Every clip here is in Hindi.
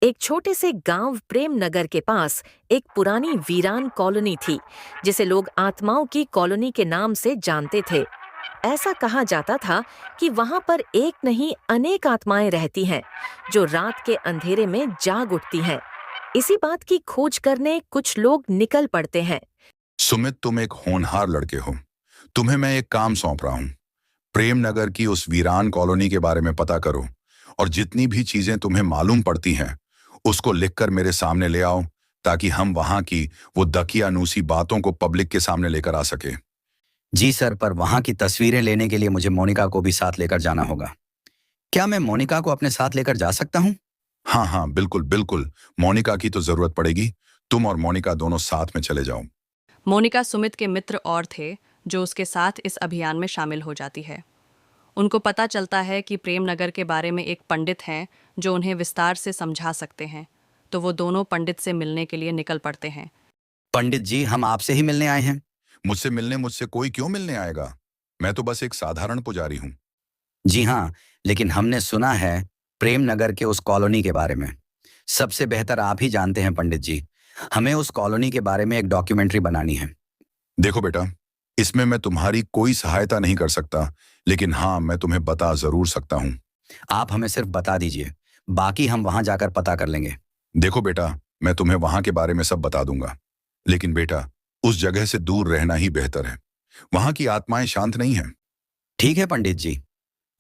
एक छोटे से गांव प्रेम नगर के पास एक पुरानी वीरान कॉलोनी थी, जिसे लोग आत्माओं की कॉलोनी के नाम से जानते थे। ऐसा कहा जाता था कि वहां पर एक नहीं अनेक आत्माएं रहती हैं, जो रात के अंधेरे में जाग उठती हैं। इसी बात की खोज करने कुछ लोग निकल पड़ते हैं। सुमित, तुम एक होनहार लड़के हो। तुम्हें मैं एक काम सौंप रहा हूँ। प्रेम नगर की उस वीरान कॉलोनी के बारे में पता करो और जितनी भी चीजें तुम्हें मालूम पड़ती हैं उसको लिखकर मेरे सामने ले आओ, ताकि हम वहां की वो दकियानूसी बातों को पब्लिक के सामने लेकर आ सके। जी सर, पर वहां की तस्वीरें लेने के लिए मुझे मोनिका को भी साथ लेकर जाना होगा। क्या मैं मोनिका को अपने साथ लेकर जा सकता हूँ? हाँ हाँ, बिल्कुल बिल्कुल। मोनिका की तो जरूरत पड़ेगी। तुम और मोनिका दोनों साथ में चले जाओ। मोनिका सुमित के मित्र और थे जो उसके साथ इस अभियान में शामिल हो जाती है। उनको पता चलता है कि प्रेम नगर के बारे में एक पंडित हैं जो उन्हें विस्तार से समझा सकते हैं, तो वो दोनों पंडित से मिलने के लिए निकल पड़ते हैं। पंडित जी, हम आपसे ही मिलने आए हैं। मुझसे कोई क्यों मिलने आएगा? मैं तो बस एक साधारण पुजारी हूँ। जी हाँ, लेकिन हमने सुना है प्रेम नगर के उस कॉलोनी के बारे में। सबसे बेहतर आप ही जानते हैं पंडित जी। हमें उस कॉलोनी के बारे में एक डॉक्यूमेंट्री बनानी है। देखो बेटा, इसमें मैं तुम्हारी कोई सहायता नहीं कर सकता, लेकिन हाँ, मैं तुम्हें बता जरूर सकता हूँ। आप हमें सिर्फ बता दीजिए, बाकी हम वहां जाकर पता कर लेंगे। देखो बेटा, मैं तुम्हें वहां के बारे में सब बता दूंगा, लेकिन बेटा, उस जगह से दूर रहना ही बेहतर है। वहां की आत्माएं शांत नहीं हैं। ठीक है पंडित जी,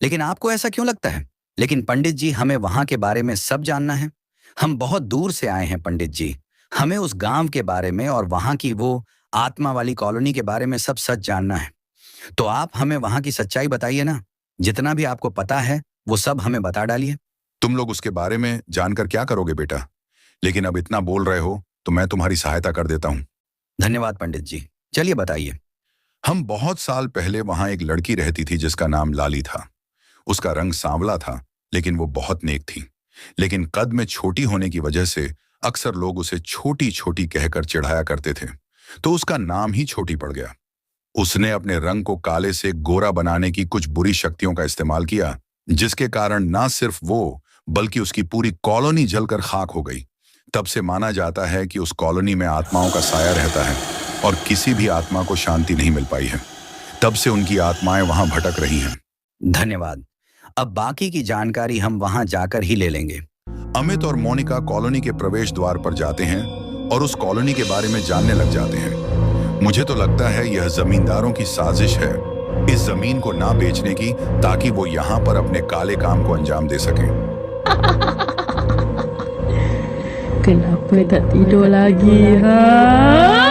लेकिन आपको ऐसा क्यों लगता है? लेकिन पंडित जी, हमें वहां के बारे में सब जानना है। हम बहुत दूर से आए हैं पंडित जी। हमें उस गांव के बारे में और वहां की वो आत्मा वाली कॉलोनी के बारे में सब सच जानना है। तो आप हमें वहां की सच्चाई बताइए ना। जितना भी आपको पता है वो सब हमें बता डालिए। तुम लोग उसके बारे में जानकर क्या करोगे बेटा? लेकिन अब इतना बोल रहे हो तो मैं तुम्हारी सहायता कर देता हूँ। धन्यवाद पंडित जी, चलिए बताइए। हम बहुत साल पहले वहां एक लड़की रहती थी जिसका नाम लाली था। उसका रंग सांवला था, लेकिन वो बहुत नेक थी। लेकिन कद में छोटी होने की वजह से अक्सर लोग उसे छोटी छोटी कहकर चिढ़ाया करते थे, तो उसका नाम ही छोटी पड़ गया। उसने अपने रंग को काले से गोरा बनाने की कुछ बुरी शक्तियों का इस्तेमाल किया, जिसके कारण ना सिर्फ वो बल्कि उसकी पूरी कॉलोनी जलकर खाक हो गई। तब से माना जाता है कि उस कॉलोनी में आत्माओं का साया रहता है और किसी भी आत्मा को शांति नहीं मिल पाई है। तब से उनकी आत्माएं वहां भटक रही हैं। धन्यवाद। अब बाकी की जानकारी हम वहां जाकर ही ले लेंगे। अमित और मोनिका कॉलोनी के प्रवेश द्वार पर जाते हैं और उस कॉलोनी के बारे में जानने लग जाते हैं। मुझे तो लगता है यह जमींदारों की साजिश है, इस जमीन को ना बेचने की, ताकि वो यहाँ पर अपने काले काम को अंजाम दे सकें। Kenapa tak tidur lagi, ha?